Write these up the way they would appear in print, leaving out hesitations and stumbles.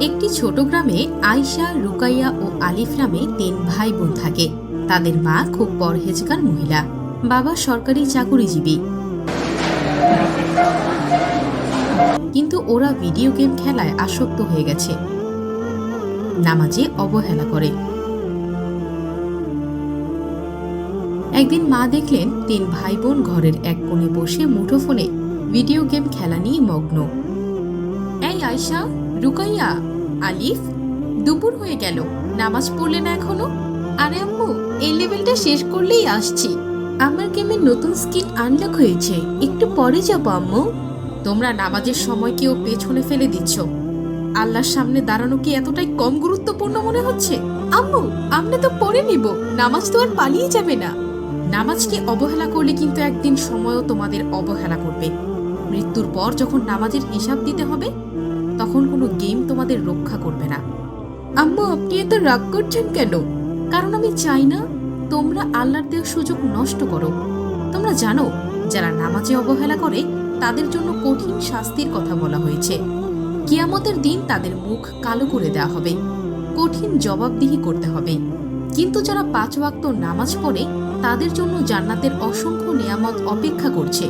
একটি ছোট গ্রামে আয়শা, রুকাইয়া ও আলিফ নামে 3 ভাই বোন থাকে। তাদের মা খুব পরহেজগার মহিলা, বাবা সরকারি চাকুরিজীবী। কিন্তু ওরা ভিডিও গেম খেলায় আসক্ত হয়ে গেছে, নামাজে অবহেলা করে। একদিন মা দেখলেন 3 ভাই বোন ঘরের এক কোণে বসে মুঠোফোনে ভিডিও গেম খেলা নিয়ে মগ্ন। এই আয়শা, রুকাইয়া, আলিফ, দুপুর হয়ে গেল, নামাজ পড়লে না এখনো? আরে আম্মু, এই লেভেলটা শেষ করলেই আসছি। আমার গেমে নতুন স্কিল আনলক হয়েছে, একটু পরে যাবো আম্মু। তোমরা নামাজের সময় কেউ পেছনে ফেলে দিচ্ছ। আল্লাহর সামনে দাঁড়ানো কি এতটাই কম গুরুত্বপূর্ণ মনে হচ্ছে? আম্মু, আমরা তো পড়ে নিব, নামাজ তো আর পালিয়ে যাবে না। নামাজকে অবহেলা করলে কিন্তু একদিন সময়ও তোমাদের অবহেলা করবে। মৃত্যুর পর যখন নামাজের হিসাব দিতে হবে, তখন কোনো গেম তোমাদের রক্ষা করবে না। আম্মু, আপনি এত রাগ করছেন কেন? কারণ আমি চাই না তোমরা আল্লাহর দেওয়া সুযোগ নষ্ট করো। তোমরা জানো, যারা নামাজে অবহেলা করে তাদের জন্য কঠিন শাস্তির কথা বলা হয়েছে। কিয়ামতের দিন তাদের মুখ কালো করে দেওয়া হবে, কঠিন জবাবদিহি করতে হবে। কিন্তু যারা 5 ওয়াক্ত নামাজ পড়ে তাদের জন্য জান্নাতের অসংখ্য নিয়ামত অপেক্ষা করছে।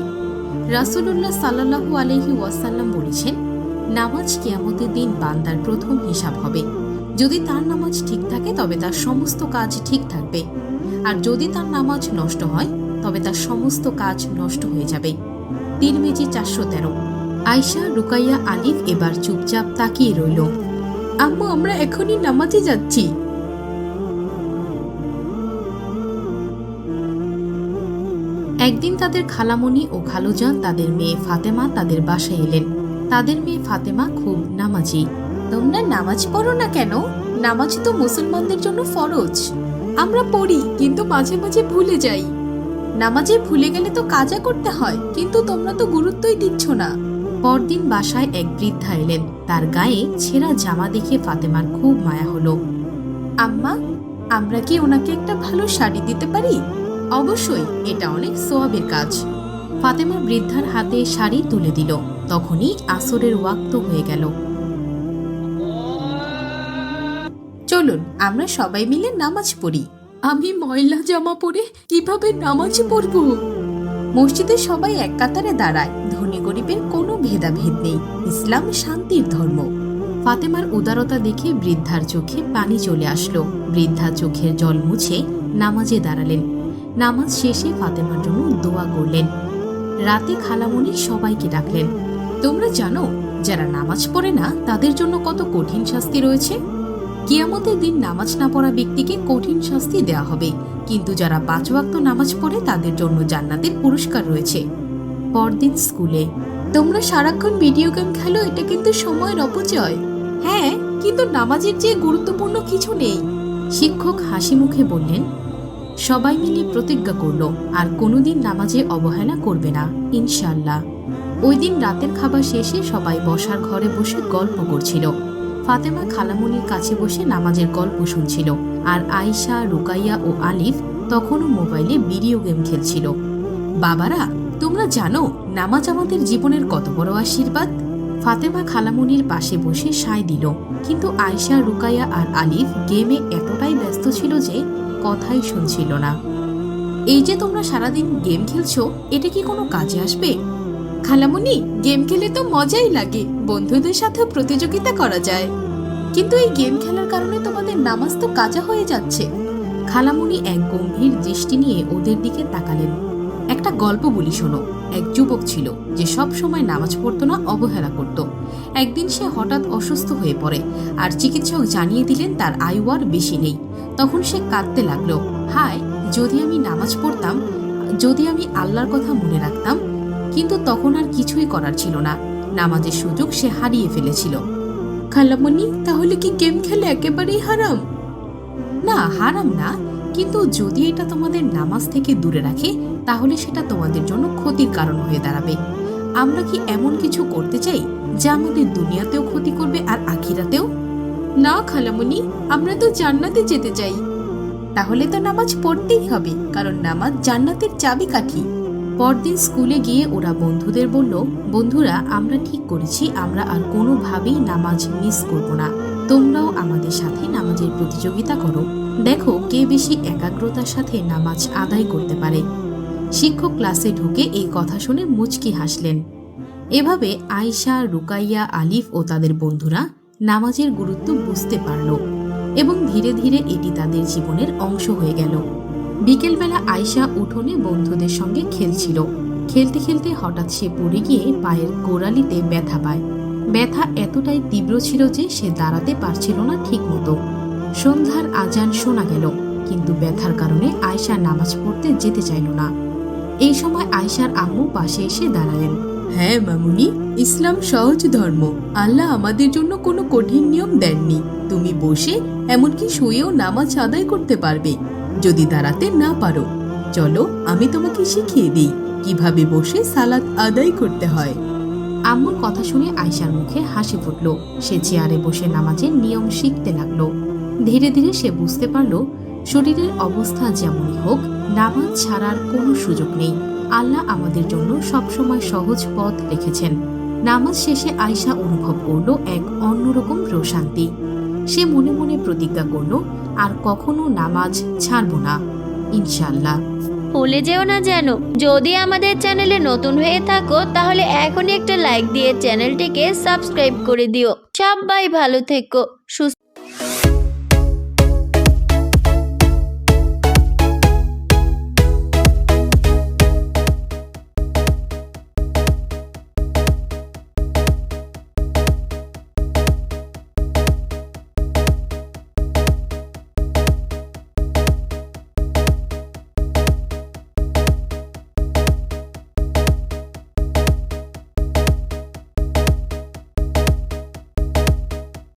রাসূলুল্লাহ সাল্লাল্লাহু আলাইহি ওয়াসাল্লাম বলেছেন, নামাজ কিয়ামতের দিন বান্দার প্রথম হিসাব হবে। যদি তার নামাজ ঠিক থাকে তবে তার সমস্ত কাজ ঠিক থাকবে, আর যদি তার নামাজ নষ্ট হয় তবে তার সমস্ত কাজ নষ্ট হয়ে যাবে। তিরমিজি 413। আয়শা, রুকাইয়া, আলিফ এবার চুপচাপ তাকিয়ে রইল। আম্মু, আমরা এখনই নামাজে যাচ্ছি। একদিন তাদের খালামণি ও খালুজান তাদের মেয়ে ফাতেমা তাদের বাসায় এলেন। তাদের মেয়ে ফাতেমা খুব নামাজি। তোমরা নামাজ পড়ো না কেন? নামাজ তো মুসলমানদের জন্য ফরজ। আমরা পড়ি, কিন্তু মাঝে মাঝে ভুলে যাই। নামাজে ভুলে গেলে তো কাজা করতে হয়, কিন্তু তোমরা তো গুরুত্বই দিচ্ছ না। পরদিন বাসায় এক বৃদ্ধা এলেন। তার গায়ে ছেঁড়া জামা দেখে ফাতেমার খুব মায়া হলো। আম্মা, আমরা কি ওনাকে একটা ভালো শাড়ি দিতে পারি? অবশ্যই, এটা অনেক সোয়াবের কাজ। ফাতেমা বৃদ্ধার হাতে শাড়ি তুলে দিল। তখনই আসরের ওয়াক্ত হয়ে গেল। চলুন আমরা সবাই মিলে নামাজ পড়ি। আমি ময়লা জামা পরে কিভাবে নামাজ পড়ব? মসজিদে সবাই এক কাতারে দাঁড়ায়, ধনী গরিবের কোনো ভেদাভেদ নেই। ইসলাম শান্তির ধর্ম। ফাতেমার উদারতা দেখে বৃদ্ধার চোখে পানি চলে আসলো। বৃদ্ধা চোখের জল মুছে নামাজে দাঁড়ালেন। নামাজ শেষে ফাতেমার জন্য দোয়া করলেন। রাতে খালামণি সবাইকে ডাকলেন। তোমরা জানো, যারা নামাজ পড়ে না তাদের জন্য কত কঠিন শাস্তি রয়েছে। কিয়ামতের দিন নামাজ না পড়া ব্যক্তিকে কঠিন শাস্তি দেওয়া হবে, কিন্তু যারা 5 ওয়াক্ত নামাজ পড়ে তাদের জন্য জান্নাতের পুরস্কার রয়েছে। পরদিন স্কুলে। তোমরা সারাক্ষণ ভিডিও গেম খেলো, এটা কিন্তু সময়ের অপচয়। হ্যাঁ, কিন্তু নামাজের চেয়ে গুরুত্বপূর্ণ কিছু নেই। শিক্ষক হাসি মুখে বললেন। সবাই মিলে প্রতিজ্ঞা করলো আর কোনোদিন নামাজে অবহেলা করবে না, ইনশাআল্লাহ। ওই দিন রাতের খাবার শেষে সবাই বসার ঘরে বসে গল্প করছিল। ফাতেমা খালামণির কাছে বসে নামাজের গল্প শুনছিল, আর আয়শা, রুকাইয়া ও আলিফ তখনও মোবাইলে ভিডিও গেম খেলছিল। বাবারা, তোমরা জানো নামাজ আমাদের জীবনের কত বড় আশীর্বাদ? ফাতেমা খালামণির পাশে বসে সায় দিল, কিন্তু আয়শা, রুকাইয়া আর আলিফ গেমে এতটাই ব্যস্ত ছিল যে কথাই শুনছিল না। এই যে তোমরা সারাদিন গেম খেলছো, এটা কি কোনো কাজে আসবে? খালামণি, গেম খেলে তো মজাই লাগে, বন্ধুদের সাথে প্রতিযোগিতা করা যায়। কিন্তু এই গেম খেলার কারণে তোমাদের নামাজ তো কাজা হয়ে যাচ্ছে। খালামণি এক গম্ভীর দৃষ্টি নিয়ে ওদের দিকে তাকালেন। একটা গল্প বলি শোনো। এক যুবক ছিল যে সব সময় নামাজ পড়তো না, অবহেলা করত। একদিন সে হঠাৎ অসুস্থ হয়ে পড়ে, আর চিকিৎসক জানিয়ে দিলেন তার আয়ু আর বেশি নেই। তখন সে কাঁদতে লাগলো, হায়, যদি আমি নামাজ পড়তাম, যদি আমি আল্লাহর কথা মনে রাখতাম। কিন্তু তখন আর কিছুই করার ছিল না, নামাজের সুযোগ সে হারিয়ে ফেলেছিল। খালামণি, তাহলে কি গেম খেলে একেবারেই হারাম? না, হারাম না, কিন্তু যদি এটা তোমাদের নামাজ থেকে দূরে রাখে তাহলে সেটা তোমাদের জন্য ক্ষতির কারণ হয়ে দাঁড়াবে। আমরা কি এমন কিছু করতে চাই যা আমাদের দুনিয়াতেও ক্ষতি করবে আর আখিরাতেও? না খালামণি, আমরা তো জান্নাতে যেতে চাই। তাহলে তো নামাজ পড়তেই হবে, কারণ নামাজ জান্নাতের চাবিকাঠি। পরদিন স্কুলে গিয়ে ওরা বন্ধুদের বলল, বন্ধুরা আমরা ঠিক করেছি আমরা আর কোনোভাবেই নামাজ মিস করব না। তোমরাও আমাদের সাথে নামাজের প্রতিযোগিতা করো, দেখো কে বেশি একাগ্রতার সাথে নামাজ আদায় করতে পারে। শিক্ষক ক্লাসে ঢুকে এই কথা শুনে মুচকি হাসলেন। এভাবে আয়শা, রুকাইয়া, আলিফ ও তাদের বন্ধুরা নামাজের গুরুত্ব বুঝতে পারল এবং ধীরে ধীরে এটি তাদের জীবনের অংশ হয়ে গেল। বিকেলবেলা আয়শা উঠোনে বন্ধুদের সঙ্গে খেলছিল। খেলতে খেলতে হঠাৎ সে পড়ে গিয়ে পায়ের গোড়ালিতে ব্যথা পায়। ব্যথা এতটাই তীব্র ছিল যে সে দাঁড়াতে পারছিল না ঠিক মতো। সন্ধ্যার আজান শোনা গেল, কিন্তু ব্যথার কারণে আয়শা নামাজ পড়তে যেতে চাইল না। এই সময় আয়শার আম্মু পাশে এসে দাঁড়ালেন। হ্যাঁ মামুনি, ইসলাম সহজ ধর্ম। আল্লাহ আমাদের জন্য কোনো কঠিন নিয়ম দেননি। তুমি বসে এমনকি শুয়েও নামাজ আদায় করতে পারবে যদি দাঁড়াতে না পারো। চলো আমি তোমাকে শিখিয়ে দিই কিভাবে বসে সালাত আদায় করতে হয়। আম্মুর কথা শুনে আয়শার মুখে হাসি ফুটল। সে চেয়ারে বসে নামাজের নিয়ম শিখতে লাগলো। ধীরে ধীরে সে বুঝতে পারল শরীরের অবস্থা যেমনই হোক, নামাজ ছাড়ার কোনো সুযোগ নেই। আল্লাহ আমাদের জন্য সবসময় সহজ পথ রেখেছেন। নামাজ শেষে আয়শা অনুভব করল এক অন্যরকম প্রশান্তি। সে মনে মনে প্রতিজ্ঞা করল আর কখনো নামাজ ছাড়ব না, ইনশাআল্লাহ। ভুলে যেও না যেন, যদি আমাদের চ্যানেলে নতুন হয়ে থাকো তাহলে এখনই একটা লাইক দিয়ে চ্যানেলটিকে সাবস্ক্রাইব করে দিও। সবাই ভালো থেকো, সুস্থ